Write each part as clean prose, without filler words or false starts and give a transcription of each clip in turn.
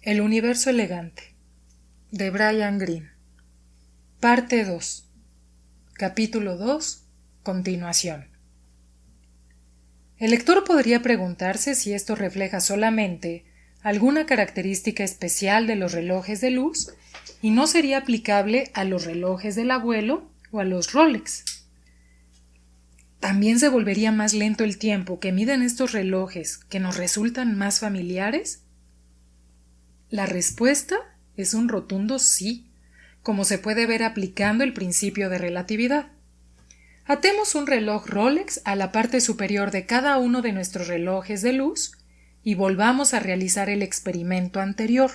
El universo elegante, de Brian Greene. Parte 2. Capítulo 2. Continuación. El lector podría preguntarse si esto refleja solamente alguna característica especial de los relojes de luz y no sería aplicable a los relojes del abuelo o a los Rolex. ¿También se volvería más lento el tiempo que miden estos relojes que nos resultan más familiares? La respuesta es un rotundo sí, como se puede ver aplicando el principio de relatividad. Atemos un reloj Rolex a la parte superior de cada uno de nuestros relojes de luz y volvamos a realizar el experimento anterior.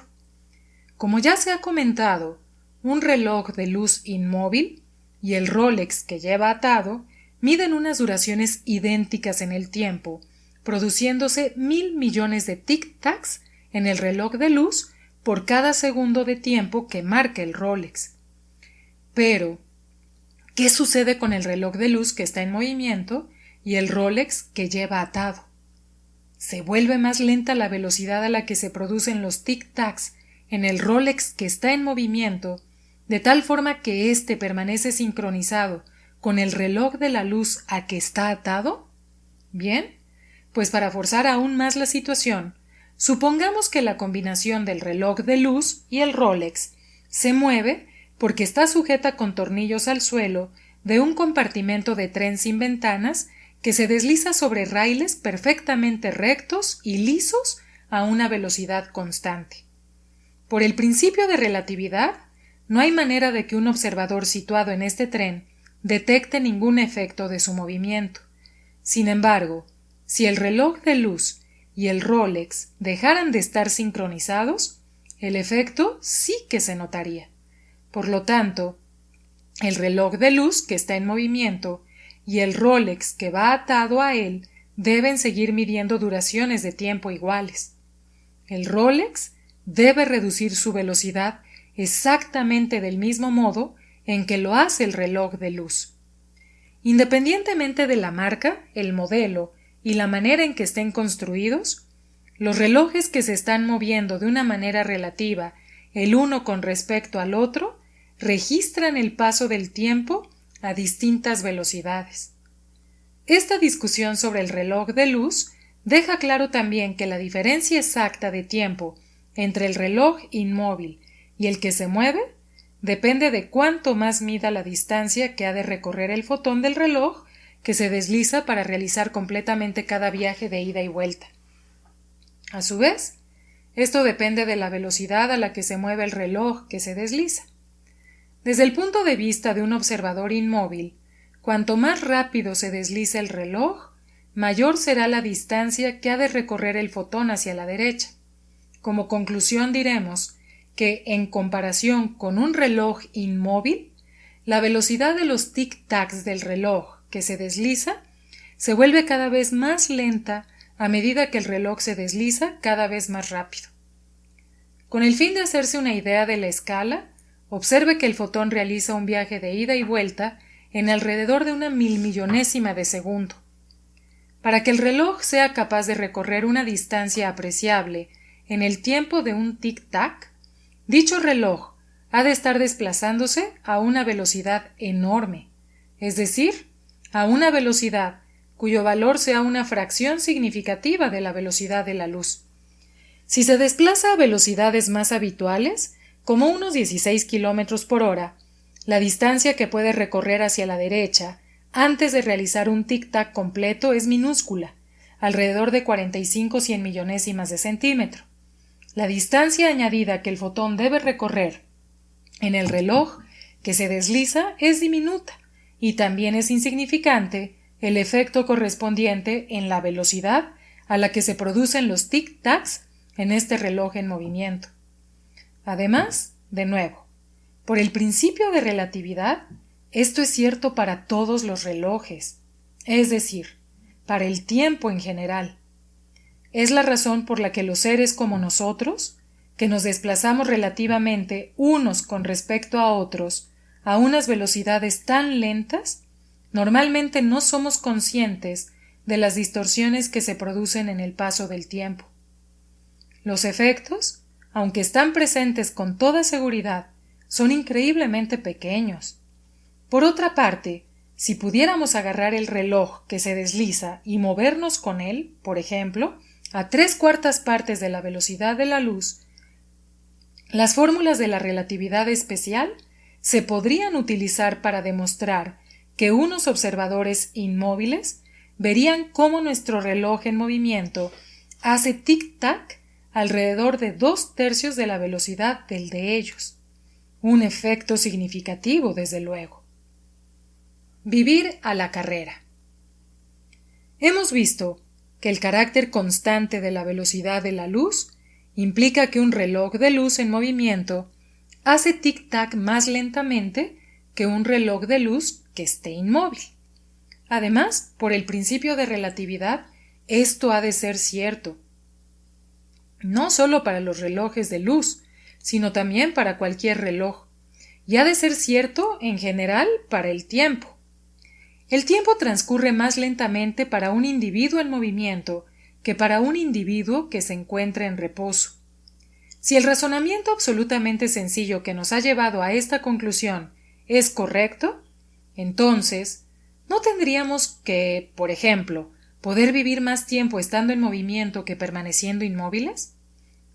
Como ya se ha comentado, un reloj de luz inmóvil y el Rolex que lleva atado miden unas duraciones idénticas en el tiempo, produciéndose 1.000 millones de tic-tacs en el reloj de luz por cada segundo de tiempo que marca el Rolex. Pero, ¿qué sucede con el reloj de luz que está en movimiento y el Rolex que lleva atado? ¿Se vuelve más lenta la velocidad a la que se producen los tic-tacs en el Rolex que está en movimiento, de tal forma que éste permanece sincronizado con el reloj de la luz a que está atado? Bien, pues para forzar aún más la situación, supongamos que la combinación del reloj de luz y el Rolex se mueve porque está sujeta con tornillos al suelo de un compartimento de tren sin ventanas que se desliza sobre raíles perfectamente rectos y lisos a una velocidad constante. Por el principio de relatividad, no hay manera de que un observador situado en este tren detecte ningún efecto de su movimiento. Sin embargo, si el reloj de luz y el Rolex dejaran de estar sincronizados, el efecto sí que se notaría. Por lo tanto, el reloj de luz que está en movimiento y el Rolex que va atado a él deben seguir midiendo duraciones de tiempo iguales. El Rolex debe reducir su velocidad exactamente del mismo modo en que lo hace el reloj de luz. Independientemente de la marca, el modelo y la manera en que estén construidos, los relojes que se están moviendo de una manera relativa el uno con respecto al otro registran el paso del tiempo a distintas velocidades. Esta discusión sobre el reloj de luz deja claro también que la diferencia exacta de tiempo entre el reloj inmóvil y el que se mueve depende de cuánto más mida la distancia que ha de recorrer el fotón del reloj que se desliza para realizar completamente cada viaje de ida y vuelta. A su vez, esto depende de la velocidad a la que se mueve el reloj que se desliza. Desde el punto de vista de un observador inmóvil, cuanto más rápido se desliza el reloj, mayor será la distancia que ha de recorrer el fotón hacia la derecha. Como conclusión diremos que, en comparación con un reloj inmóvil, la velocidad de los tic-tacs del reloj que se desliza se vuelve cada vez más lenta a medida que el reloj se desliza cada vez más rápido. Con el fin de hacerse una idea de la escala, observe que el fotón realiza un viaje de ida y vuelta en alrededor de una milmillonésima de segundo. Para que el reloj sea capaz de recorrer una distancia apreciable en el tiempo de un tic-tac, dicho reloj ha de estar desplazándose a una velocidad enorme, es decir, a una velocidad cuyo valor sea una fracción significativa de la velocidad de la luz. Si se desplaza a velocidades más habituales, como unos 16 kilómetros por hora, la distancia que puede recorrer hacia la derecha antes de realizar un tic-tac completo es minúscula, alrededor de 45 cienmillonésimas de centímetro. La distancia añadida que el fotón debe recorrer en el reloj que se desliza es diminuta y también es insignificante el efecto correspondiente en la velocidad a la que se producen los tic-tacs en este reloj en movimiento. Además, de nuevo, por el principio de relatividad, esto es cierto para todos los relojes, es decir, para el tiempo en general. Es la razón por la que los seres como nosotros, que nos desplazamos relativamente unos con respecto a otros a unas velocidades tan lentas, normalmente no somos conscientes de las distorsiones que se producen en el paso del tiempo. Los efectos, aunque están presentes con toda seguridad, son increíblemente pequeños. Por otra parte, si pudiéramos agarrar el reloj que se desliza y movernos con él, por ejemplo, a 3/4 partes de la velocidad de la luz, las fórmulas de la relatividad especial se podrían utilizar para demostrar que unos observadores inmóviles verían cómo nuestro reloj en movimiento hace tic-tac alrededor de 2/3 de la velocidad del de ellos. Un efecto significativo, desde luego. Vivir a la carrera. Hemos visto que el carácter constante de la velocidad de la luz implica que un reloj de luz en movimiento hace tic-tac más lentamente que un reloj de luz que esté inmóvil. Además, por el principio de relatividad, esto ha de ser cierto, no solo para los relojes de luz, sino también para cualquier reloj, y ha de ser cierto en general para el tiempo. El tiempo transcurre más lentamente para un individuo en movimiento que para un individuo que se encuentra en reposo. Si el razonamiento absolutamente sencillo que nos ha llevado a esta conclusión es correcto, entonces, ¿no tendríamos que, por ejemplo, poder vivir más tiempo estando en movimiento que permaneciendo inmóviles?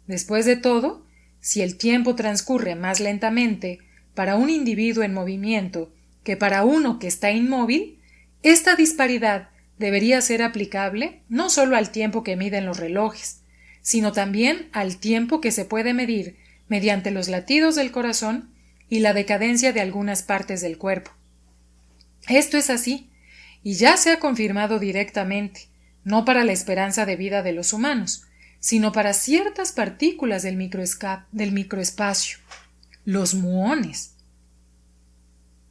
Después de todo, si el tiempo transcurre más lentamente para un individuo en movimiento que para uno que está inmóvil, esta disparidad debería ser aplicable no solo al tiempo que miden los relojes, sino también al tiempo que se puede medir mediante los latidos del corazón y la decadencia de algunas partes del cuerpo. Esto es así, y ya se ha confirmado directamente, no para la esperanza de vida de los humanos, sino para ciertas partículas del microespacio, los muones.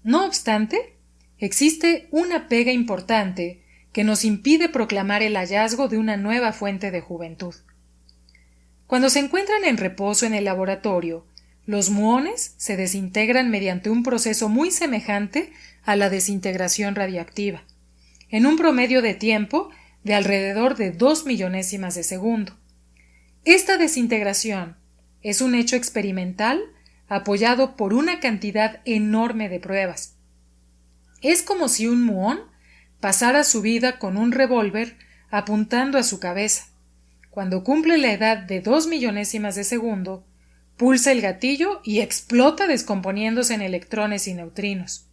No obstante, existe una pega importante que nos impide proclamar el hallazgo de una nueva fuente de juventud. Cuando se encuentran en reposo en el laboratorio, los muones se desintegran mediante un proceso muy semejante a la desintegración radiactiva, en un promedio de tiempo de alrededor de 2 millonésimas de segundo. Esta desintegración es un hecho experimental apoyado por una cantidad enorme de pruebas. Es como si un muón pasara su vida con un revólver apuntando a su cabeza. Cuando cumple la edad de 2 millonésimas de segundo, pulsa el gatillo y explota descomponiéndose en electrones y neutrinos.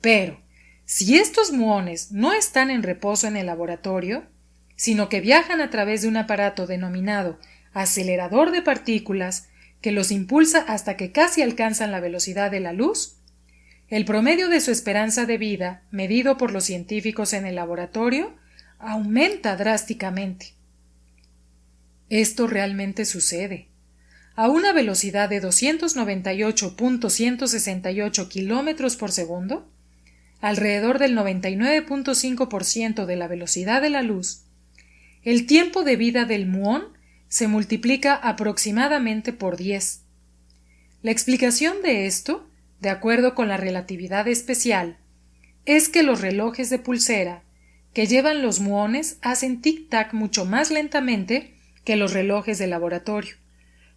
Pero, si estos muones no están en reposo en el laboratorio, sino que viajan a través de un aparato denominado acelerador de partículas que los impulsa hasta que casi alcanzan la velocidad de la luz, el promedio de su esperanza de vida, medido por los científicos en el laboratorio, aumenta drásticamente. Esto realmente sucede. A una velocidad de 298.168 kilómetros por segundo, alrededor del 99.5% de la velocidad de la luz, el tiempo de vida del muón se multiplica aproximadamente por 10. La explicación de esto, de acuerdo con la relatividad especial, es que los relojes de pulsera que llevan los muones hacen tic-tac mucho más lentamente que los relojes de laboratorio,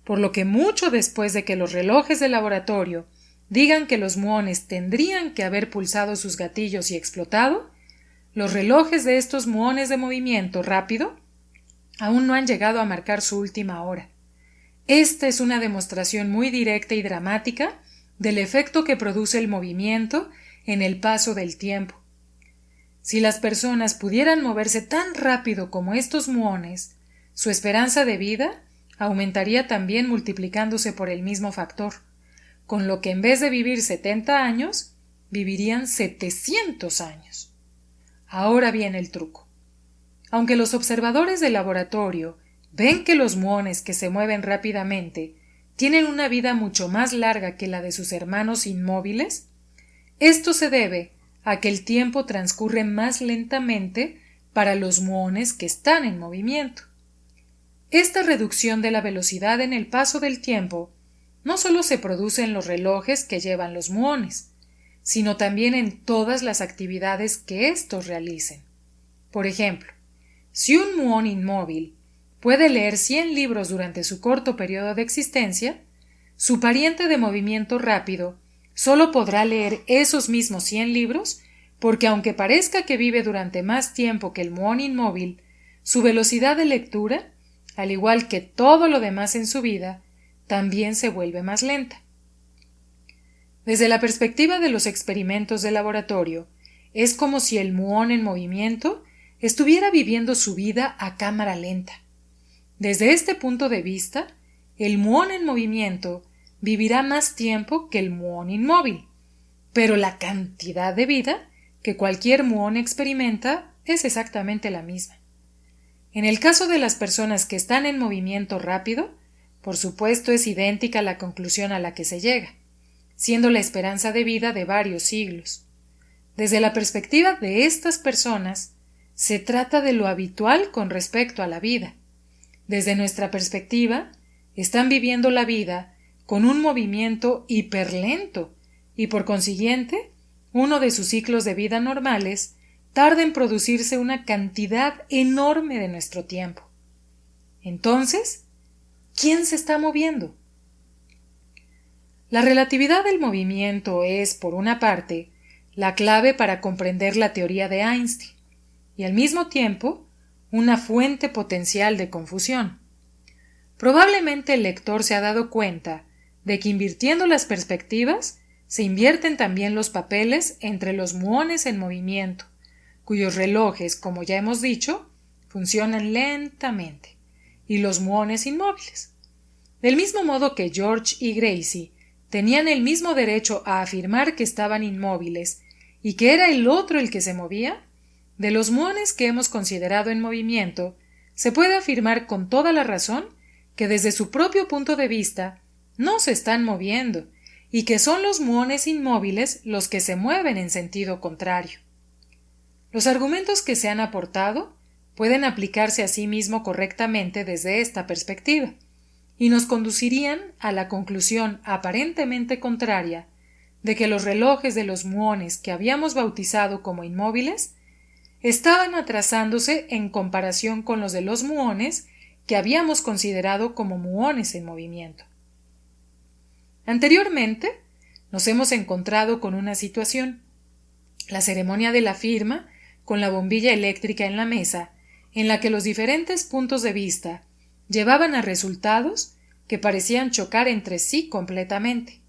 por lo que mucho después de que los relojes de laboratorio digan que los muones tendrían que haber pulsado sus gatillos y explotado, los relojes de estos muones de movimiento rápido aún no han llegado a marcar su última hora. Esta es una demostración muy directa y dramática del efecto que produce el movimiento en el paso del tiempo. Si las personas pudieran moverse tan rápido como estos muones, su esperanza de vida aumentaría también multiplicándose por el mismo factor, con lo que en vez de vivir 70 años, vivirían 700 años. Ahora viene el truco. Aunque los observadores de laboratorio ven que los muones que se mueven rápidamente tienen una vida mucho más larga que la de sus hermanos inmóviles, esto se debe a que el tiempo transcurre más lentamente para los muones que están en movimiento. Esta reducción de la velocidad en el paso del tiempo no solo se produce en los relojes que llevan los muones, sino también en todas las actividades que éstos realicen. Por ejemplo, si un muón inmóvil puede leer 100 libros durante su corto periodo de existencia, su pariente de movimiento rápido solo podrá leer esos mismos 100 libros porque aunque parezca que vive durante más tiempo que el muón inmóvil, su velocidad de lectura, al igual que todo lo demás en su vida, también se vuelve más lenta. Desde la perspectiva de los experimentos de laboratorio, es como si el muón en movimiento estuviera viviendo su vida a cámara lenta. Desde este punto de vista, el muón en movimiento vivirá más tiempo que el muón inmóvil, pero la cantidad de vida que cualquier muón experimenta es exactamente la misma. En el caso de las personas que están en movimiento rápido, por supuesto es idéntica la conclusión a la que se llega, siendo la esperanza de vida de varios siglos. Desde la perspectiva de estas personas, se trata de lo habitual con respecto a la vida. Desde nuestra perspectiva, están viviendo la vida con un movimiento hiperlento y, por consiguiente, uno de sus ciclos de vida normales tarda en producirse una cantidad enorme de nuestro tiempo. Entonces, ¿quién se está moviendo? La relatividad del movimiento es, por una parte, la clave para comprender la teoría de Einstein y, al mismo tiempo, una fuente potencial de confusión. Probablemente el lector se ha dado cuenta de que invirtiendo las perspectivas se invierten también los papeles entre los muones en movimiento, cuyos relojes, como ya hemos dicho, funcionan lentamente, y los muones inmóviles. Del mismo modo que George y Gracie tenían el mismo derecho a afirmar que estaban inmóviles y que era el otro el que se movía, de los muones que hemos considerado en movimiento, se puede afirmar con toda la razón que desde su propio punto de vista no se están moviendo y que son los muones inmóviles los que se mueven en sentido contrario. Los argumentos que se han aportado pueden aplicarse a sí mismo correctamente desde esta perspectiva y nos conducirían a la conclusión aparentemente contraria de que los relojes de los muones que habíamos bautizado como inmóviles estaban atrasándose en comparación con los de los muones que habíamos considerado como muones en movimiento. Anteriormente, nos hemos encontrado con una situación, la ceremonia de la firma, con la bombilla eléctrica en la mesa, en la que los diferentes puntos de vista llevaban a resultados que parecían chocar entre sí completamente.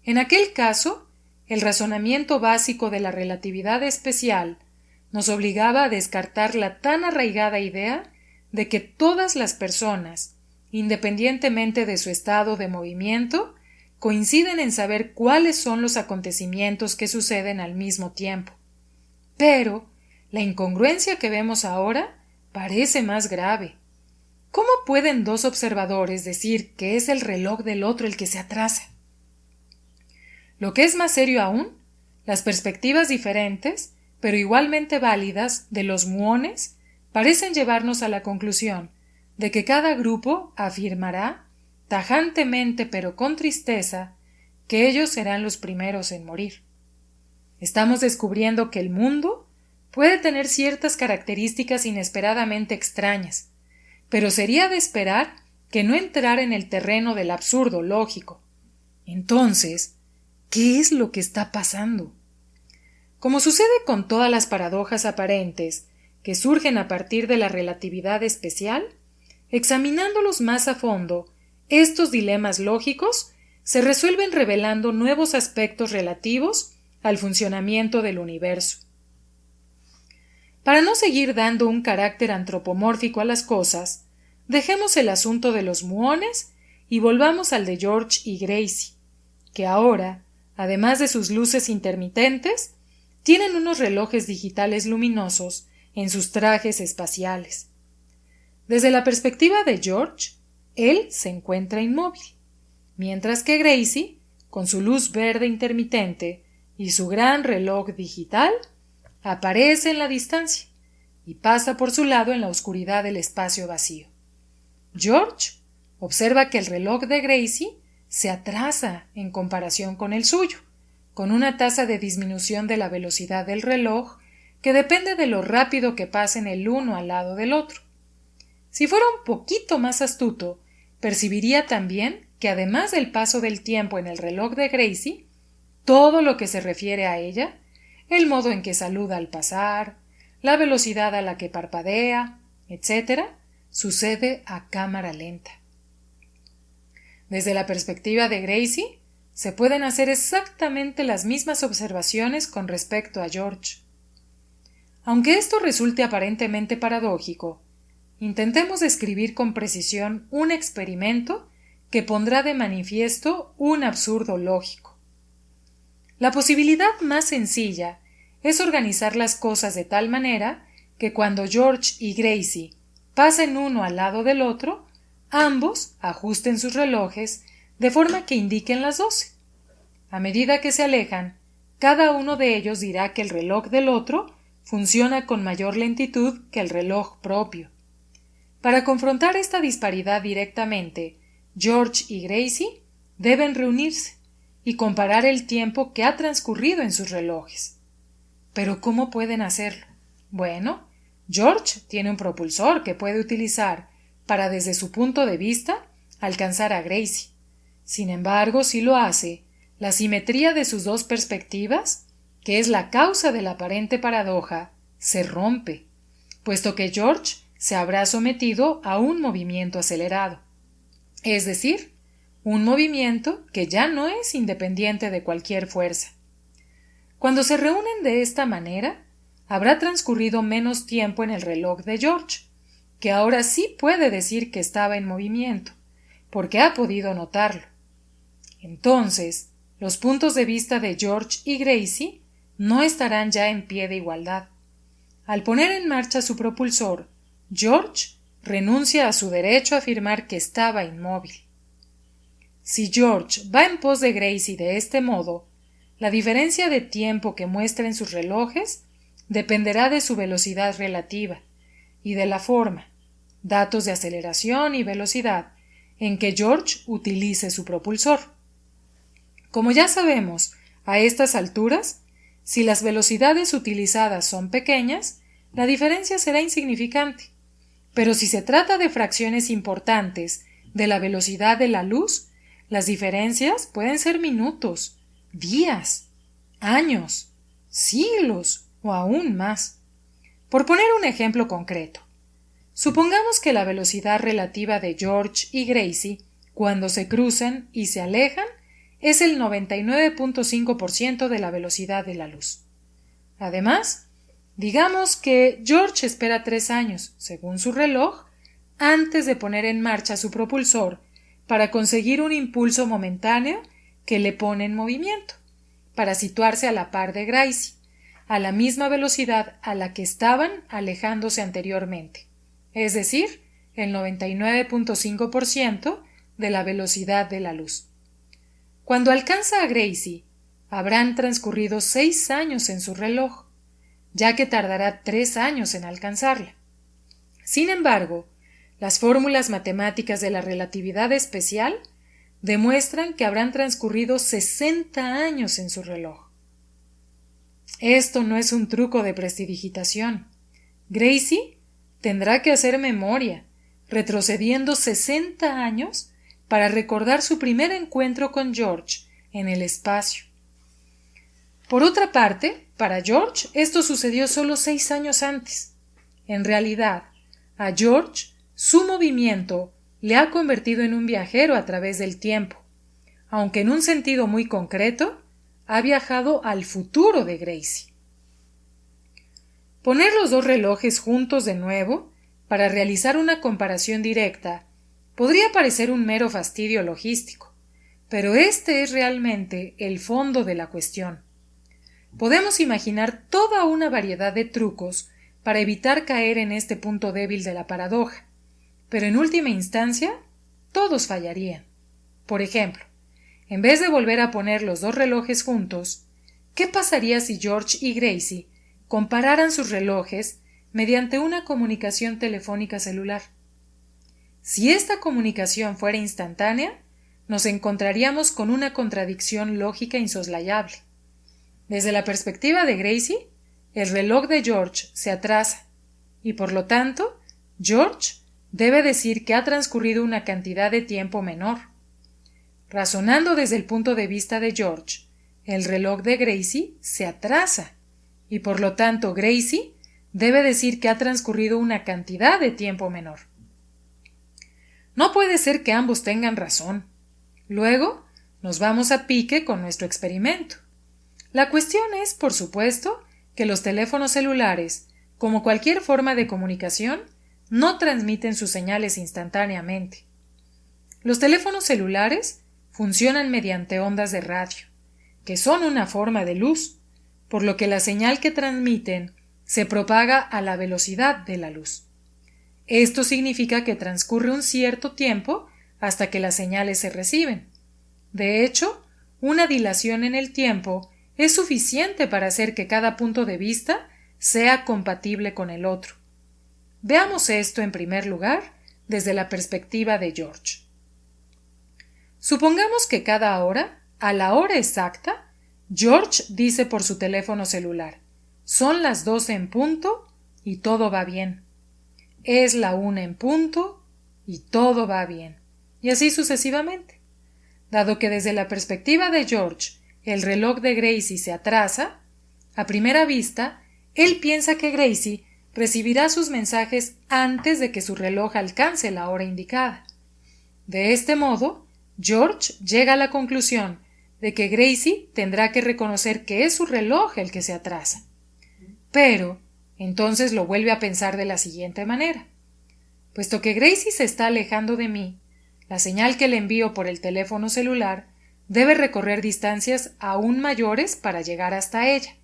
En aquel caso, el razonamiento básico de la relatividad especial nos obligaba a descartar la tan arraigada idea de que todas las personas, independientemente de su estado de movimiento, coinciden en saber cuáles son los acontecimientos que suceden al mismo tiempo. Pero la incongruencia que vemos ahora parece más grave. ¿Cómo pueden dos observadores decir que es el reloj del otro el que se atrasa? Lo que es más serio aún, las perspectivas diferentes, pero igualmente válidas, de los muones parecen llevarnos a la conclusión de que cada grupo afirmará, tajantemente pero con tristeza, que ellos serán los primeros en morir. Estamos descubriendo que el mundo puede tener ciertas características inesperadamente extrañas, pero sería de esperar que no entrara en el terreno del absurdo lógico. Entonces, ¿qué es lo que está pasando? Como sucede con todas las paradojas aparentes que surgen a partir de la relatividad especial, examinándolos más a fondo, estos dilemas lógicos se resuelven revelando nuevos aspectos relativos al funcionamiento del universo. Para no seguir dando un carácter antropomórfico a las cosas, dejemos el asunto de los muones y volvamos al de George y Gracie, que ahora, además de sus luces intermitentes, tienen unos relojes digitales luminosos en sus trajes espaciales. Desde la perspectiva de George, él se encuentra inmóvil, mientras que Gracie, con su luz verde intermitente y su gran reloj digital, aparece en la distancia y pasa por su lado en la oscuridad del espacio vacío. George observa que el reloj de Gracie se atrasa en comparación con el suyo, con una tasa de disminución de la velocidad del reloj que depende de lo rápido que pasen el uno al lado del otro. Si fuera un poquito más astuto, percibiría también que además del paso del tiempo en el reloj de Gracie, todo lo que se refiere a ella, el modo en que saluda al pasar, la velocidad a la que parpadea, etc., sucede a cámara lenta. Desde la perspectiva de Gracie, se pueden hacer exactamente las mismas observaciones con respecto a George. Aunque esto resulte aparentemente paradójico, intentemos describir con precisión un experimento que pondrá de manifiesto un absurdo lógico. La posibilidad más sencilla es organizar las cosas de tal manera que cuando George y Gracie pasen uno al lado del otro, ambos ajusten sus relojes de forma que indiquen las 12. A medida que se alejan, cada uno de ellos dirá que el reloj del otro funciona con mayor lentitud que el reloj propio. Para confrontar esta disparidad directamente, George y Gracie deben reunirse y comparar el tiempo que ha transcurrido en sus relojes. ¿Pero cómo pueden hacerlo? Bueno, George tiene un propulsor que puede utilizar para, desde su punto de vista, alcanzar a Gracie. Sin embargo, si lo hace, la simetría de sus dos perspectivas, que es la causa de la aparente paradoja, se rompe, puesto que George se habrá sometido a un movimiento acelerado, es decir, un movimiento que ya no es independiente de cualquier fuerza. Cuando se reúnen de esta manera, habrá transcurrido menos tiempo en el reloj de George, que ahora sí puede decir que estaba en movimiento, porque ha podido notarlo. Entonces, los puntos de vista de George y Gracie no estarán ya en pie de igualdad. Al poner en marcha su propulsor, George renuncia a su derecho a afirmar que estaba inmóvil. Si George va en pos de Gracie de este modo, la diferencia de tiempo que muestra en sus relojes dependerá de su velocidad relativa y de la forma, datos de aceleración y velocidad, en que George utilice su propulsor. Como ya sabemos, a estas alturas, si las velocidades utilizadas son pequeñas, la diferencia será insignificante. Pero si se trata de fracciones importantes de la velocidad de la luz, las diferencias pueden ser minutos, días, años, siglos o aún más. Por poner un ejemplo concreto, supongamos que la velocidad relativa de George y Gracie cuando se cruzan y se alejan es el 99.5% de la velocidad de la luz. Además, digamos que George espera 3 años, según su reloj, antes de poner en marcha su propulsor para conseguir un impulso momentáneo que le pone en movimiento, para situarse a la par de Gracie, a la misma velocidad a la que estaban alejándose anteriormente, es decir, el 99.5% de la velocidad de la luz. Cuando alcanza a Gracie, habrán transcurrido 6 años en su reloj, ya que tardará 3 años en alcanzarla. Sin embargo, las fórmulas matemáticas de la relatividad especial demuestran que habrán transcurrido 60 años en su reloj. Esto no es un truco de prestidigitación. Gracie tendrá que hacer memoria, retrocediendo 60 años para recordar su primer encuentro con George en el espacio. Por otra parte, para George esto sucedió solo 6 años antes. En realidad, a George su movimiento le ha convertido en un viajero a través del tiempo, aunque en un sentido muy concreto, ha viajado al futuro de Gracie. Poner los dos relojes juntos de nuevo para realizar una comparación directa podría parecer un mero fastidio logístico, pero este es realmente el fondo de la cuestión. Podemos imaginar toda una variedad de trucos para evitar caer en este punto débil de la paradoja, pero en última instancia, todos fallarían. Por ejemplo, en vez de volver a poner los dos relojes juntos, ¿qué pasaría si George y Gracie compararan sus relojes mediante una comunicación telefónica celular? Si esta comunicación fuera instantánea, nos encontraríamos con una contradicción lógica insoslayable. Desde la perspectiva de Gracie, el reloj de George se atrasa y, por lo tanto, George debe decir que ha transcurrido una cantidad de tiempo menor. Razonando desde el punto de vista de George, el reloj de Gracie se atrasa y por lo tanto Gracie debe decir que ha transcurrido una cantidad de tiempo menor. No puede ser que ambos tengan razón. Luego nos vamos a pique con nuestro experimento. La cuestión es, por supuesto, que los teléfonos celulares, como cualquier forma de comunicación, no transmiten sus señales instantáneamente. Los teléfonos celulares funcionan mediante ondas de radio, que son una forma de luz, por lo que la señal que transmiten se propaga a la velocidad de la luz. Esto significa que transcurre un cierto tiempo hasta que las señales se reciben. De hecho, una dilación en el tiempo es suficiente para hacer que cada punto de vista sea compatible con el otro. Veamos esto en primer lugar desde la perspectiva de George. Supongamos que cada hora, a la hora exacta, George dice por su teléfono celular: son las 12 en punto y todo va bien. Es la 1 en punto y todo va bien. Y así sucesivamente. Dado que desde la perspectiva de George el reloj de Gracie se atrasa, a primera vista, él piensa que Gracie recibirá sus mensajes antes de que su reloj alcance la hora indicada. De este modo, George llega a la conclusión de que Gracie tendrá que reconocer que es su reloj el que se atrasa. Pero, entonces lo vuelve a pensar de la siguiente manera. Puesto que Gracie se está alejando de mí, la señal que le envío por el teléfono celular debe recorrer distancias aún mayores para llegar hasta ella.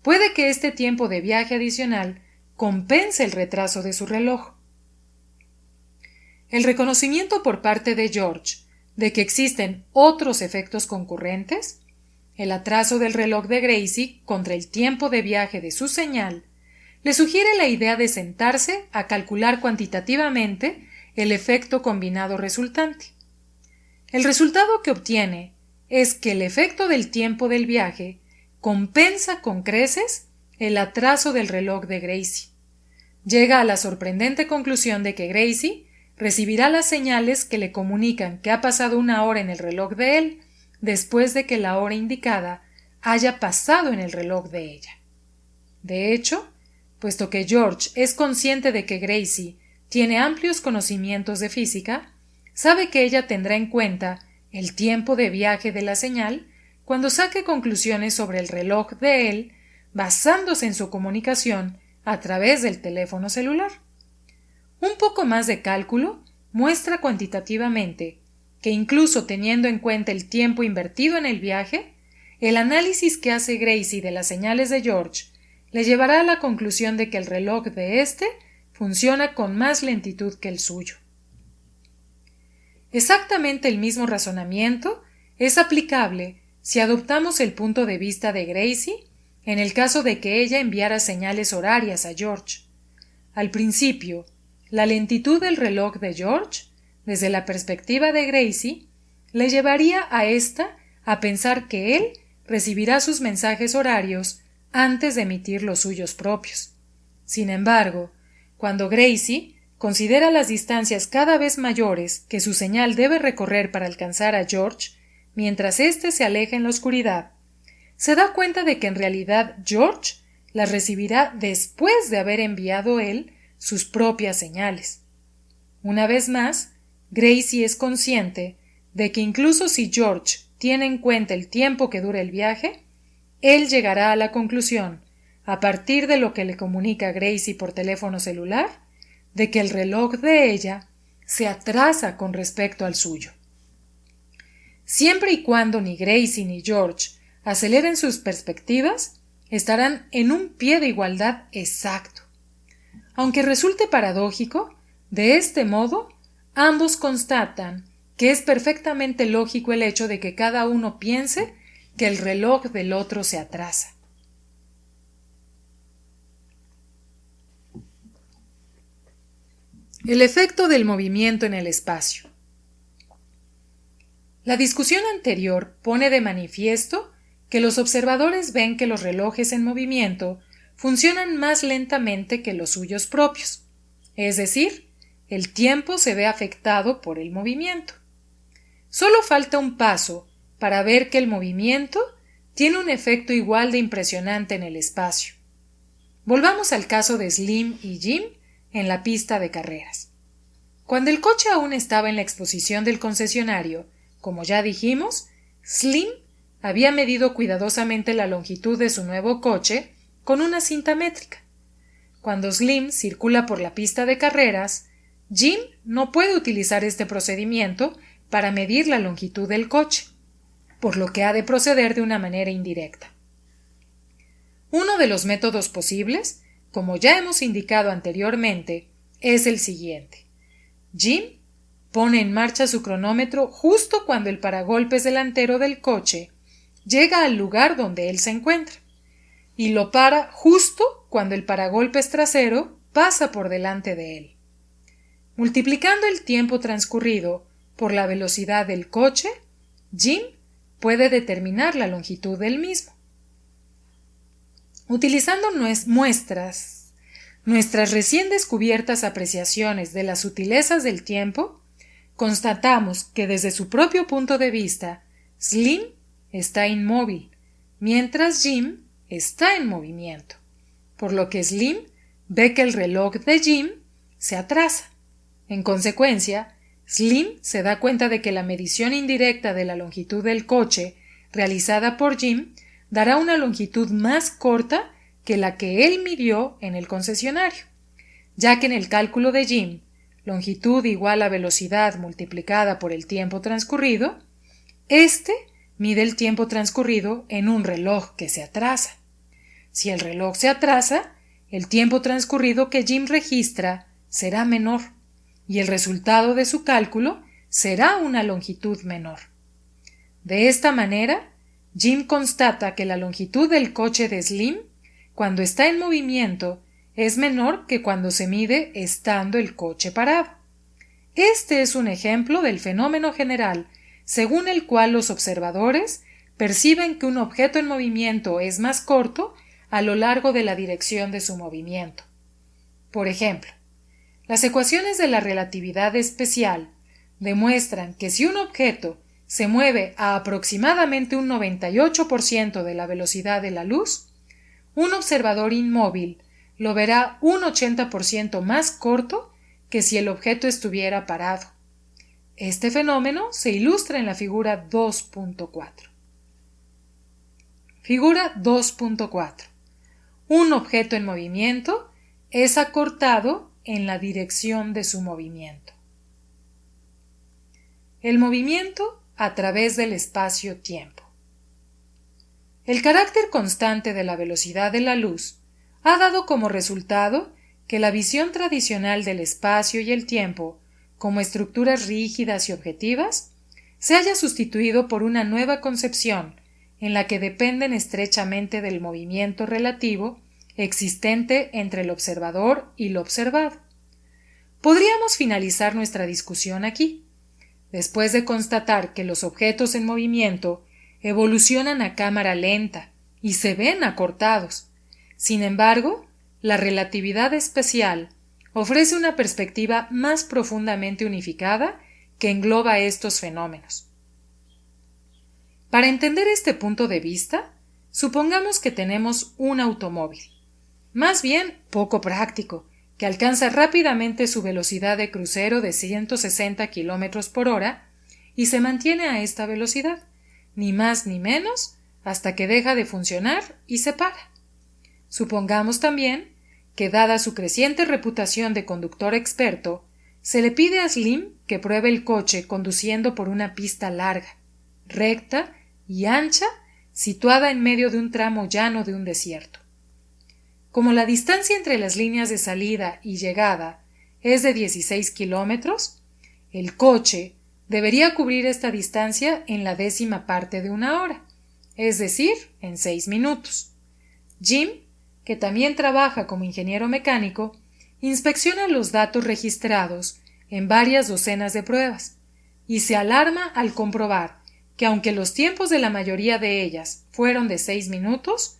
Puede que este tiempo de viaje adicional compense el retraso de su reloj. El reconocimiento por parte de George de que existen otros efectos concurrentes, el atraso del reloj de Gracie contra el tiempo de viaje de su señal, le sugiere la idea de sentarse a calcular cuantitativamente el efecto combinado resultante. El resultado que obtiene es que el efecto del tiempo del viaje compensa con creces el atraso del reloj de Gracie. Llega a la sorprendente conclusión de que Gracie recibirá las señales que le comunican que ha pasado una hora en el reloj de él después de que la hora indicada haya pasado en el reloj de ella. De hecho, puesto que George es consciente de que Gracie tiene amplios conocimientos de física, sabe que ella tendrá en cuenta el tiempo de viaje de la señal cuando saque conclusiones sobre el reloj de él basándose en su comunicación a través del teléfono celular. Un poco más de cálculo muestra cuantitativamente que incluso teniendo en cuenta el tiempo invertido en el viaje, el análisis que hace Gracie de las señales de George le llevará a la conclusión de que el reloj de éste funciona con más lentitud que el suyo. Exactamente el mismo razonamiento es aplicable si adoptamos el punto de vista de Gracie en el caso de que ella enviara señales horarias a George. Al principio, la lentitud del reloj de George, desde la perspectiva de Gracie, le llevaría a ésta a pensar que él recibirá sus mensajes horarios antes de emitir los suyos propios. Sin embargo, cuando Gracie considera las distancias cada vez mayores que su señal debe recorrer para alcanzar a George, mientras éste se aleja en la oscuridad, se da cuenta de que en realidad George las recibirá después de haber enviado él sus propias señales. Una vez más, Gracie es consciente de que incluso si George tiene en cuenta el tiempo que dura el viaje, él llegará a la conclusión, a partir de lo que le comunica Gracie por teléfono celular, de que el reloj de ella se atrasa con respecto al suyo. Siempre y cuando ni Gracie ni George aceleren sus perspectivas, estarán en un pie de igualdad exacto. Aunque resulte paradójico, de este modo, ambos constatan que es perfectamente lógico el hecho de que cada uno piense que el reloj del otro se atrasa. El efecto del movimiento en el espacio. La discusión anterior pone de manifiesto que los observadores ven que los relojes en movimiento funcionan más lentamente que los suyos propios, es decir, el tiempo se ve afectado por el movimiento. Solo falta un paso para ver que el movimiento tiene un efecto igual de impresionante en el espacio. Volvamos al caso de Slim y Jim en la pista de carreras. Cuando el coche aún estaba en la exposición del concesionario, como ya dijimos, Slim había medido cuidadosamente la longitud de su nuevo coche con una cinta métrica. Cuando Slim circula por la pista de carreras, Jim no puede utilizar este procedimiento para medir la longitud del coche, por lo que ha de proceder de una manera indirecta. Uno de los métodos posibles, como ya hemos indicado anteriormente, es el siguiente. Jim pone en marcha su cronómetro justo cuando el paragolpes delantero del coche llega al lugar donde él se encuentra, y lo para justo cuando el paragolpes trasero pasa por delante de él. Multiplicando el tiempo transcurrido por la velocidad del coche, Jim puede determinar la longitud del mismo. Utilizando nuestras recién descubiertas apreciaciones de las sutilezas del tiempo, constatamos que desde su propio punto de vista, Slim está inmóvil, mientras Jim está en movimiento, por lo que Slim ve que el reloj de Jim se atrasa. En consecuencia, Slim se da cuenta de que la medición indirecta de la longitud del coche realizada por Jim dará una longitud más corta que la que él midió en el concesionario, ya que en el cálculo de Jim, longitud igual a velocidad multiplicada por el tiempo transcurrido, éste mide el tiempo transcurrido en un reloj que se atrasa. Si el reloj se atrasa, el tiempo transcurrido que Jim registra será menor, y el resultado de su cálculo será una longitud menor. De esta manera, Jim constata que la longitud del coche de Slim, cuando está en movimiento, es menor que cuando se mide estando el coche parado. Este es un ejemplo del fenómeno general, según el cual los observadores perciben que un objeto en movimiento es más corto a lo largo de la dirección de su movimiento. Por ejemplo, las ecuaciones de la relatividad especial demuestran que si un objeto se mueve a aproximadamente un 98% de la velocidad de la luz, un observador inmóvil lo verá un 80% más corto que si el objeto estuviera parado. Este fenómeno se ilustra en la figura 2.4. Figura 2.4. Un objeto en movimiento es acortado en la dirección de su movimiento. El movimiento a través del espacio-tiempo. El carácter constante de la velocidad de la luz ha dado como resultado que la visión tradicional del espacio y el tiempo, como estructuras rígidas y objetivas, se haya sustituido por una nueva concepción en la que dependen estrechamente del movimiento relativo existente entre el observador y lo observado. Podríamos finalizar nuestra discusión aquí. Después de constatar que los objetos en movimiento evolucionan a cámara lenta y se ven acortados. Sin embargo, la relatividad especial ofrece una perspectiva más profundamente unificada que engloba estos fenómenos. Para entender este punto de vista, supongamos que tenemos un automóvil, más bien poco práctico, que alcanza rápidamente su velocidad de crucero de 160 km por hora y se mantiene a esta velocidad, ni más ni menos, hasta que deja de funcionar y se para. Supongamos también que, dada su creciente reputación de conductor experto, se le pide a Slim que pruebe el coche conduciendo por una pista larga, recta y ancha, situada en medio de un tramo llano de un desierto. Como la distancia entre las líneas de salida y llegada es de 16 kilómetros, el coche debería cubrir esta distancia en la 10ª parte de una hora, es decir, en 6 minutos. Jim, que también trabaja como ingeniero mecánico, inspecciona los datos registrados en varias docenas de pruebas y se alarma al comprobar que, aunque los tiempos de la mayoría de ellas fueron de 6 minutos,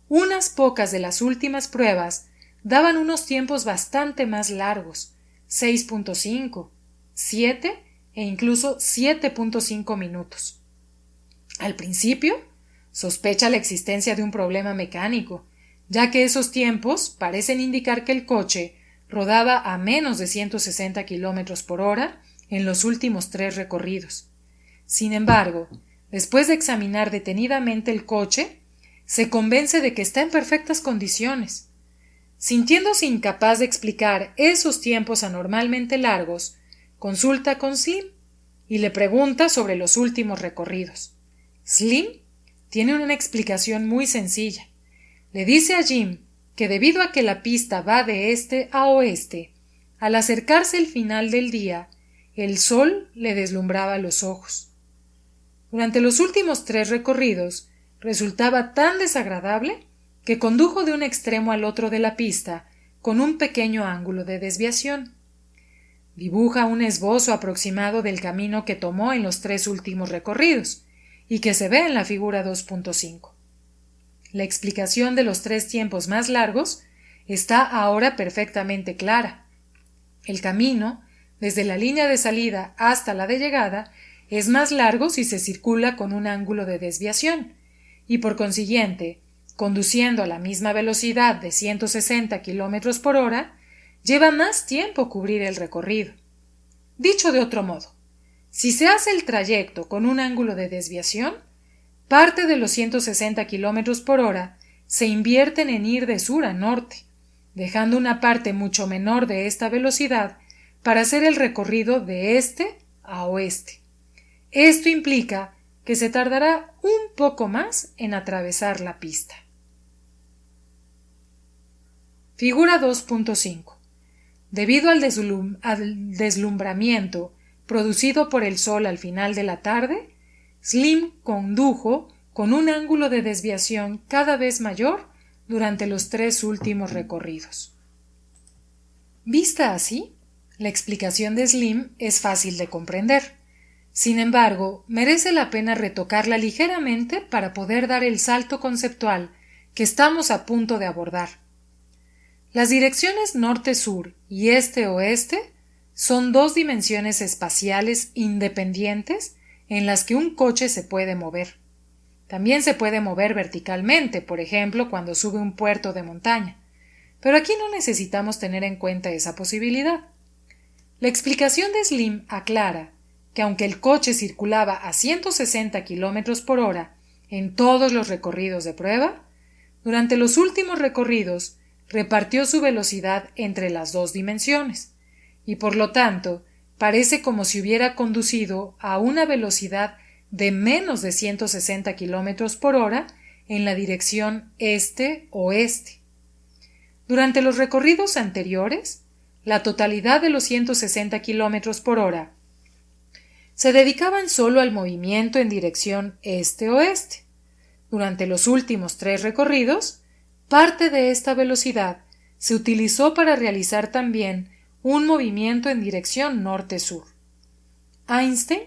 unas pocas de las últimas pruebas daban unos tiempos bastante más largos, 6.5, 7 e incluso 7.5 minutos. Al principio, sospecha la existencia de un problema mecánico, ya que esos tiempos parecen indicar que el coche rodaba a menos de 160 kilómetros por hora en los últimos 3 recorridos. Sin embargo, después de examinar detenidamente el coche, se convence de que está en perfectas condiciones. Sintiéndose incapaz de explicar esos tiempos anormalmente largos, consulta con Slim y le pregunta sobre los últimos recorridos. Slim tiene una explicación muy sencilla. Le dice a Jim que debido a que la pista va de este a oeste, al acercarse el final del día, el sol le deslumbraba los ojos. Durante los últimos 3 recorridos, resultaba tan desagradable que condujo de un extremo al otro de la pista con un pequeño ángulo de desviación. Dibuja un esbozo aproximado del camino que tomó en los 3 últimos recorridos y que se ve en la figura 2.5. La explicación de los 3 tiempos más largos está ahora perfectamente clara. El camino, desde la línea de salida hasta la de llegada, es más largo si se circula con un ángulo de desviación, y por consiguiente, conduciendo a la misma velocidad de 160 km por hora, lleva más tiempo cubrir el recorrido. Dicho de otro modo, si se hace el trayecto con un ángulo de desviación, parte de los 160 km por hora se invierten en ir de sur a norte, dejando una parte mucho menor de esta velocidad para hacer el recorrido de este a oeste. Esto implica que se tardará un poco más en atravesar la pista. Figura 2.5. Debido al deslumbramiento producido por el sol al final de la tarde, Slim condujo con un ángulo de desviación cada vez mayor durante los 3 últimos recorridos. Vista así, la explicación de Slim es fácil de comprender. Sin embargo, merece la pena retocarla ligeramente para poder dar el salto conceptual que estamos a punto de abordar. Las direcciones norte-sur y este-oeste son 2 dimensiones espaciales independientes en las que un coche se puede mover. También se puede mover verticalmente, por ejemplo, cuando sube un puerto de montaña. Pero aquí no necesitamos tener en cuenta esa posibilidad. La explicación de Slim aclara que aunque el coche circulaba a 160 km por hora en todos los recorridos de prueba, durante los últimos recorridos repartió su velocidad entre las 2 dimensiones, y por lo tanto parece como si hubiera conducido a una velocidad de menos de 160 km por hora en la dirección este-oeste. Durante los recorridos anteriores, la totalidad de los 160 km por hora se dedicaban solo al movimiento en dirección este-oeste. Durante los últimos 3 recorridos, parte de esta velocidad se utilizó para realizar también un movimiento en dirección norte-sur. Einstein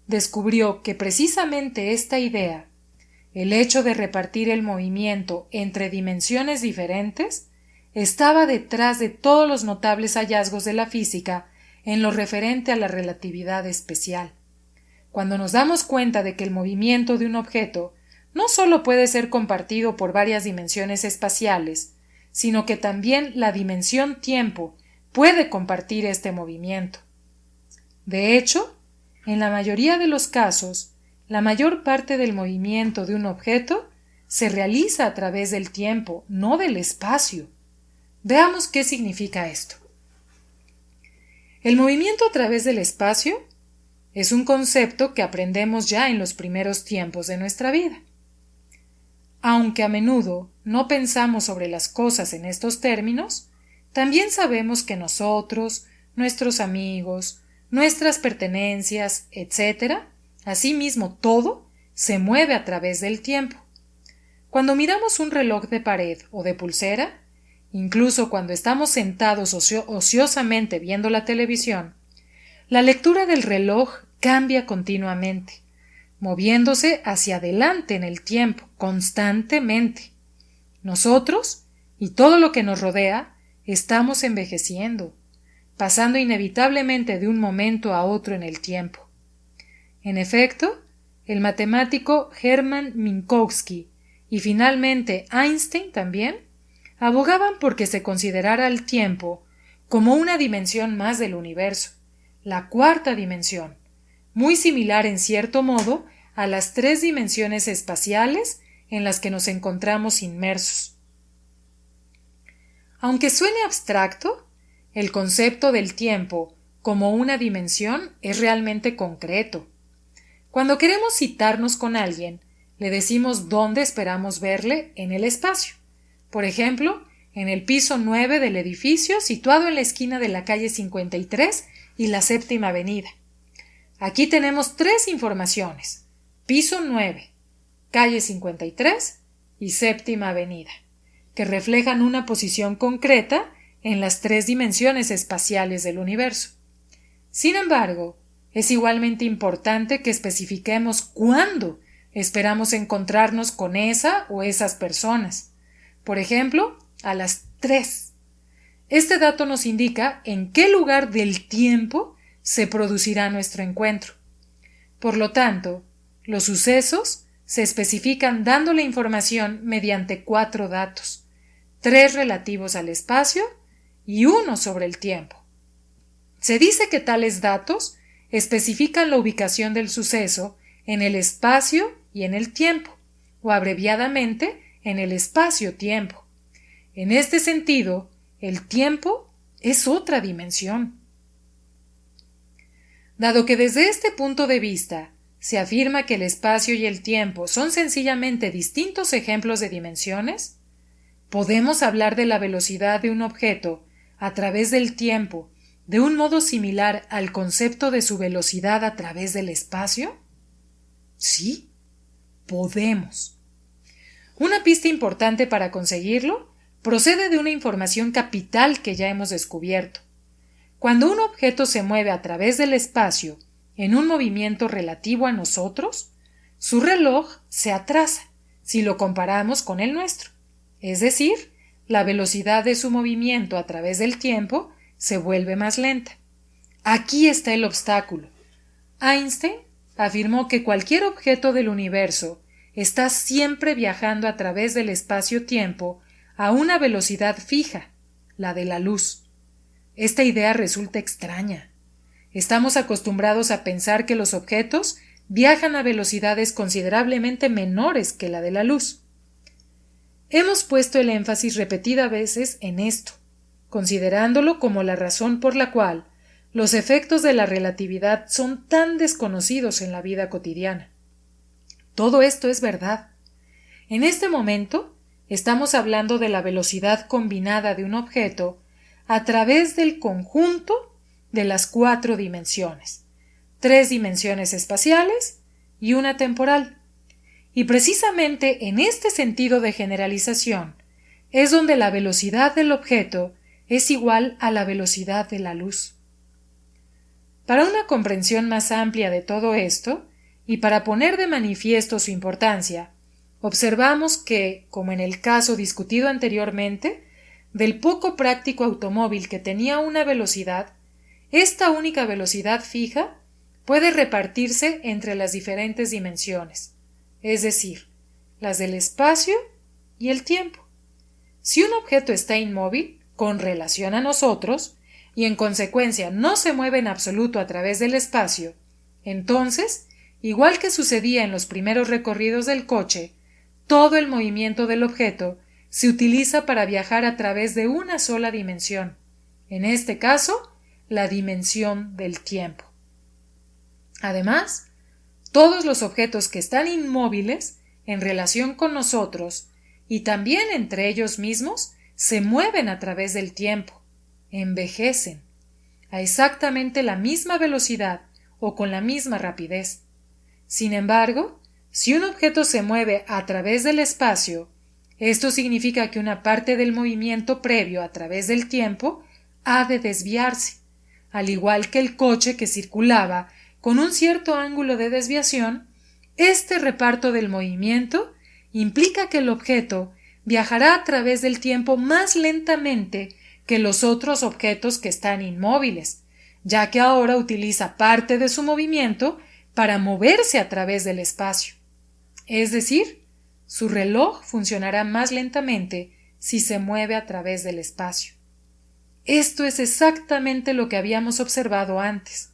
descubrió que precisamente esta idea, el hecho de repartir el movimiento entre dimensiones diferentes, estaba detrás de todos los notables hallazgos de la física en lo referente a la relatividad especial. Cuando nos damos cuenta de que el movimiento de un objeto no solo puede ser compartido por varias dimensiones espaciales, sino que también la dimensión tiempo puede compartir este movimiento. De hecho, en la mayoría de los casos, la mayor parte del movimiento de un objeto se realiza a través del tiempo, no del espacio. Veamos qué significa esto. El movimiento a través del espacio es un concepto que aprendemos ya en los primeros tiempos de nuestra vida. Aunque a menudo no pensamos sobre las cosas en estos términos, también sabemos que nosotros, nuestros amigos, nuestras pertenencias, etc., asimismo todo, se mueve a través del tiempo. Cuando miramos un reloj de pared o de pulsera, incluso cuando estamos sentados ociosamente viendo la televisión, la lectura del reloj cambia continuamente, moviéndose hacia adelante en el tiempo, constantemente. Nosotros, y todo lo que nos rodea, estamos envejeciendo. pasando inevitablemente de un momento a otro en el tiempo. En efecto, el matemático Hermann Minkowski y finalmente Einstein también abogaban por que se considerara el tiempo como una dimensión más del universo, la cuarta dimensión, muy similar en cierto modo a las 3 dimensiones espaciales en las que nos encontramos inmersos. Aunque suene abstracto, el concepto del tiempo como una dimensión es realmente concreto. Cuando queremos citarnos con alguien, le decimos dónde esperamos verle en el espacio. Por ejemplo, en el piso 9 del edificio situado en la esquina de la calle 53 y la Séptima Avenida. Aquí tenemos 3 informaciones: piso 9, calle 53 y Séptima Avenida, que reflejan una posición concreta en las 3 dimensiones espaciales del universo. Sin embargo, es igualmente importante que especifiquemos cuándo esperamos encontrarnos con esa o esas personas. Por ejemplo, a las 3. Este dato nos indica en qué lugar del tiempo se producirá nuestro encuentro. Por lo tanto, los sucesos se especifican dando la información mediante 4 datos, 3 relativos al espacio y 1 sobre el tiempo. Se dice que tales datos especifican la ubicación del suceso en el espacio y en el tiempo, o abreviadamente en el espacio-tiempo. En este sentido, el tiempo es otra dimensión. Dado que desde este punto de vista se afirma que el espacio y el tiempo son sencillamente distintos ejemplos de dimensiones, ¿podemos hablar de la velocidad de un objeto a través del tiempo de un modo similar al concepto de su velocidad a través del espacio? Sí, podemos. Una pista importante para conseguirlo procede de una información capital que ya hemos descubierto. Cuando un objeto se mueve a través del espacio en un movimiento relativo a nosotros, su reloj se atrasa si lo comparamos con el nuestro. Es decir, la velocidad de su movimiento a través del tiempo se vuelve más lenta. Aquí está el obstáculo. Einstein afirmó que cualquier objeto del universo está siempre viajando a través del espacio-tiempo a una velocidad fija, la de la luz. Esta idea resulta extraña. Estamos acostumbrados a pensar que los objetos viajan a velocidades considerablemente menores que la de la luz. Hemos puesto el énfasis repetidas veces en esto, considerándolo como la razón por la cual los efectos de la relatividad son tan desconocidos en la vida cotidiana. Todo esto es verdad. En este momento estamos hablando de la velocidad combinada de un objeto a través del conjunto de las 4 dimensiones, 3 dimensiones espaciales y una temporal. Y precisamente en este sentido de generalización es donde la velocidad del objeto es igual a la velocidad de la luz. Para una comprensión más amplia de todo esto, y para poner de manifiesto su importancia, observamos que, como en el caso discutido anteriormente, del poco práctico automóvil que tenía una velocidad, esta única velocidad fija puede repartirse entre las diferentes dimensiones, es decir, las del espacio y el tiempo. Si un objeto está inmóvil, con relación a nosotros, y en consecuencia no se mueve en absoluto a través del espacio, entonces, igual que sucedía en los primeros recorridos del coche, todo el movimiento del objeto se utiliza para viajar a través de una sola dimensión, en este caso, la dimensión del tiempo. Además, todos los objetos que están inmóviles en relación con nosotros y también entre ellos mismos se mueven a través del tiempo, envejecen, a exactamente la misma velocidad o con la misma rapidez. Sin embargo, si un objeto se mueve a través del espacio, esto significa que una parte del movimiento previo a través del tiempo ha de desviarse, al igual que el coche que circulaba con un cierto ángulo de desviación. Este reparto del movimiento implica que el objeto viajará a través del tiempo más lentamente que los otros objetos que están inmóviles, ya que ahora utiliza parte de su movimiento para moverse a través del espacio. Es decir, su reloj funcionará más lentamente si se mueve a través del espacio. Esto es exactamente lo que habíamos observado antes.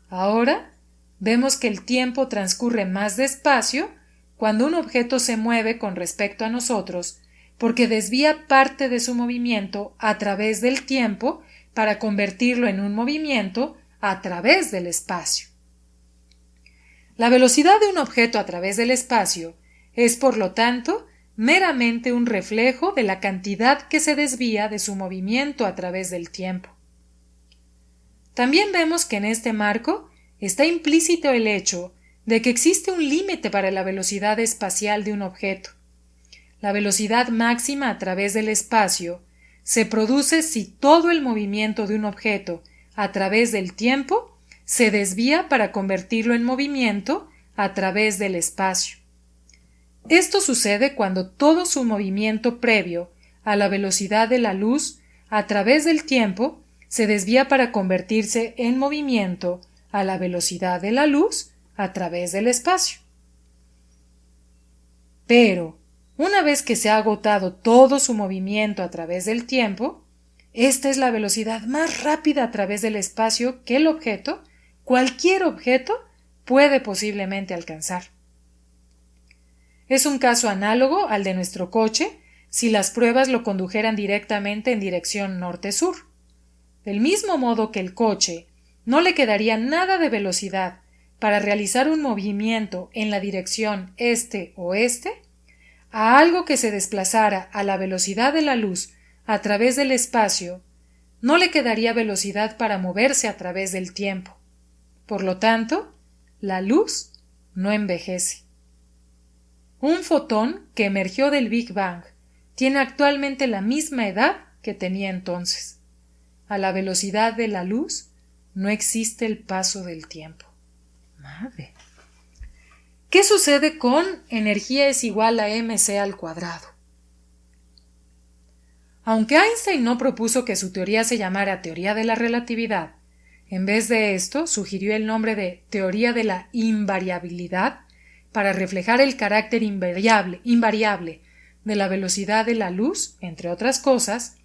Ahora vemos que el tiempo transcurre más despacio cuando un objeto se mueve con respecto a nosotros, porque desvía parte de su movimiento a través del tiempo para convertirlo en un movimiento a través del espacio. La velocidad de un objeto a través del espacio es, por lo tanto, meramente un reflejo de la cantidad que se desvía de su movimiento a través del tiempo. También vemos que en este marco está implícito el hecho de que existe un límite para la velocidad espacial de un objeto. La velocidad máxima a través del espacio se produce si todo el movimiento de un objeto a través del tiempo se desvía para convertirlo en movimiento a través del espacio. Esto sucede cuando todo su movimiento previo a la velocidad de la luz a través del tiempo se desvía para convertirse en movimiento a la velocidad de la luz a través del espacio. Pero, una vez que se ha agotado todo su movimiento a través del tiempo, esta es la velocidad más rápida a través del espacio que el objeto, cualquier objeto, puede posiblemente alcanzar. Es un caso análogo al de nuestro coche si las pruebas lo condujeran directamente en dirección norte-sur. Del mismo modo que el coche no le quedaría nada de velocidad para realizar un movimiento en la dirección este-oeste, a algo que se desplazara a la velocidad de la luz a través del espacio, no le quedaría velocidad para moverse a través del tiempo. Por lo tanto, la luz no envejece. Un fotón que emergió del Big Bang tiene actualmente la misma edad que tenía entonces. A la velocidad de la luz no existe el paso del tiempo. Madre. ¿Qué sucede con energía es igual a mc al cuadrado? Aunque Einstein no propuso que su teoría se llamara teoría de la relatividad, en vez de esto sugirió el nombre de teoría de la invariabilidad para reflejar el carácter invariable de la velocidad de la luz, entre otras cosas,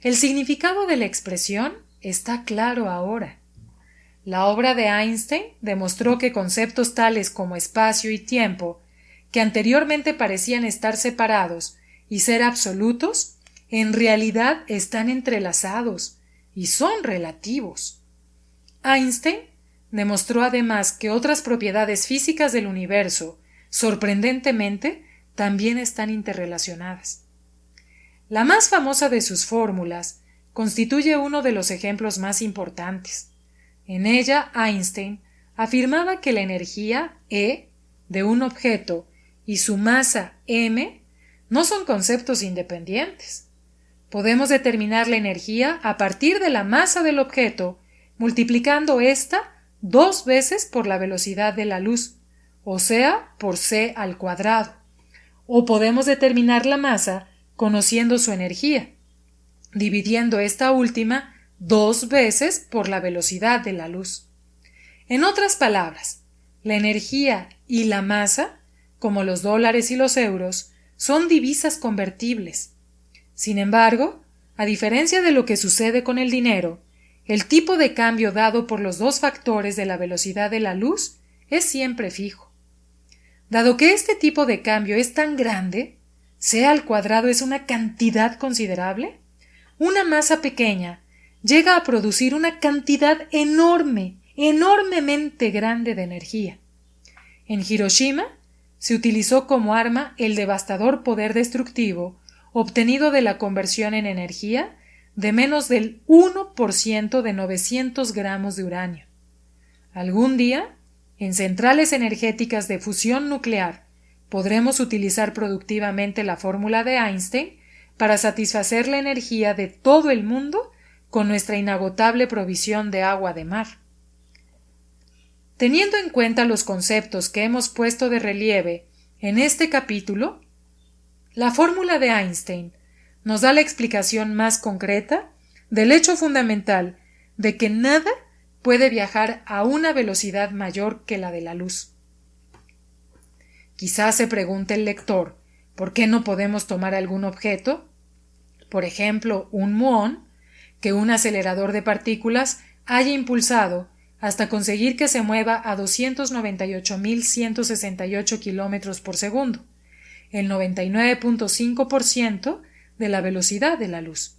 el significado de la expresión está claro ahora. La obra de Einstein demostró que conceptos tales como espacio y tiempo, que anteriormente parecían estar separados y ser absolutos, en realidad están entrelazados y son relativos. Einstein demostró además que otras propiedades físicas del universo, sorprendentemente, también están interrelacionadas. La más famosa de sus fórmulas constituye uno de los ejemplos más importantes. En ella, Einstein afirmaba que la energía E de un objeto y su masa m no son conceptos independientes. Podemos determinar la energía a partir de la masa del objeto, multiplicando ésta 2 veces por la velocidad de la luz, o sea, por c al cuadrado. O podemos determinar la masa conociendo su energía, dividiendo esta última 2 veces por la velocidad de la luz. En otras palabras, la energía y la masa, como los dólares y los euros, son divisas convertibles. Sin embargo, a diferencia de lo que sucede con el dinero, el tipo de cambio dado por los dos factores de la velocidad de la luz es siempre fijo. Dado que este tipo de cambio es tan grande, c al cuadrado es una cantidad considerable, una masa pequeña llega a producir una cantidad enormemente grande de energía. En Hiroshima se utilizó como arma el devastador poder destructivo obtenido de la conversión en energía de menos del 1% de 900 gramos de uranio. Algún día, en centrales energéticas de fusión nuclear, podremos utilizar productivamente la fórmula de Einstein para satisfacer la energía de todo el mundo con nuestra inagotable provisión de agua de mar. Teniendo en cuenta los conceptos que hemos puesto de relieve en este capítulo, la fórmula de Einstein nos da la explicación más concreta del hecho fundamental de que nada puede viajar a una velocidad mayor que la de la luz. Quizás se pregunte el lector, ¿por qué no podemos tomar algún objeto? Por ejemplo, un muón, que un acelerador de partículas haya impulsado hasta conseguir que se mueva a 298.168 kilómetros por segundo, el 99.5% de la velocidad de la luz,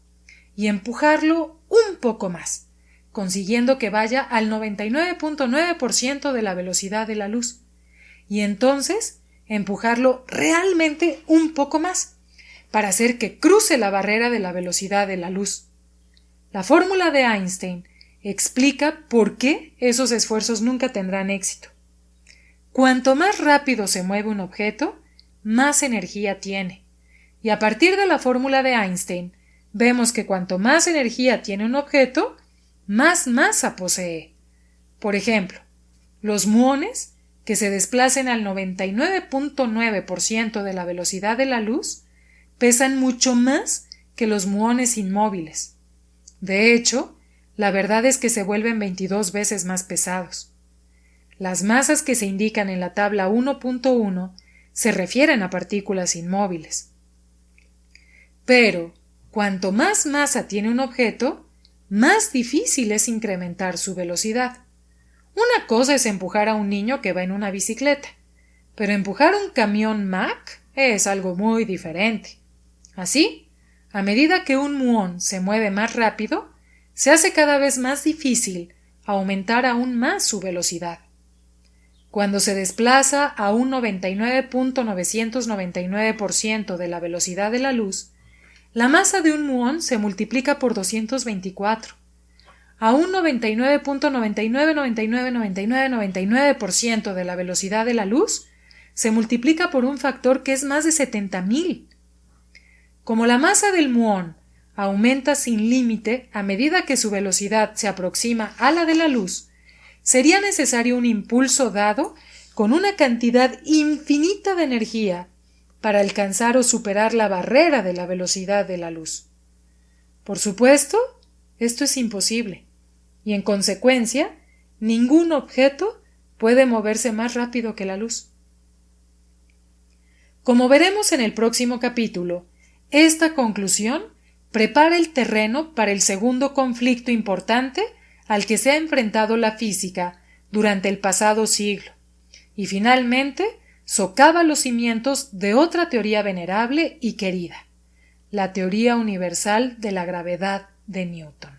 y empujarlo un poco más, consiguiendo que vaya al 99.9% de la velocidad de la luz, y entonces empujarlo realmente un poco más, para hacer que cruce la barrera de la velocidad de la luz. La fórmula de Einstein explica por qué esos esfuerzos nunca tendrán éxito. Cuanto más rápido se mueve un objeto, más energía tiene. Y a partir de la fórmula de Einstein, vemos que cuanto más energía tiene un objeto, más masa posee. Por ejemplo, los muones, que se desplacen al 99.9% de la velocidad de la luz, pesan mucho más que los muones inmóviles. De hecho, la verdad es que se vuelven 22 veces más pesados. Las masas que se indican en la tabla 1.1 se refieren a partículas inmóviles. Pero, cuanto más masa tiene un objeto, más difícil es incrementar su velocidad. Una cosa es empujar a un niño que va en una bicicleta, pero empujar un camión Mack es algo muy diferente. Así, a medida que un muón se mueve más rápido, se hace cada vez más difícil aumentar aún más su velocidad. Cuando se desplaza a un 99.999% de la velocidad de la luz, la masa de un muón se multiplica por 224. A un 99.99999999% de la velocidad de la luz, se multiplica por un factor que es más de 70.000. Como la masa del muón aumenta sin límite a medida que su velocidad se aproxima a la de la luz, sería necesario un impulso dado con una cantidad infinita de energía para alcanzar o superar la barrera de la velocidad de la luz. Por supuesto, esto es imposible, y en consecuencia, ningún objeto puede moverse más rápido que la luz. Como veremos en el próximo capítulo, esta conclusión prepara el terreno para el segundo conflicto importante al que se ha enfrentado la física durante el pasado siglo, y finalmente socava los cimientos de otra teoría venerable y querida, la teoría universal de la gravedad de Newton.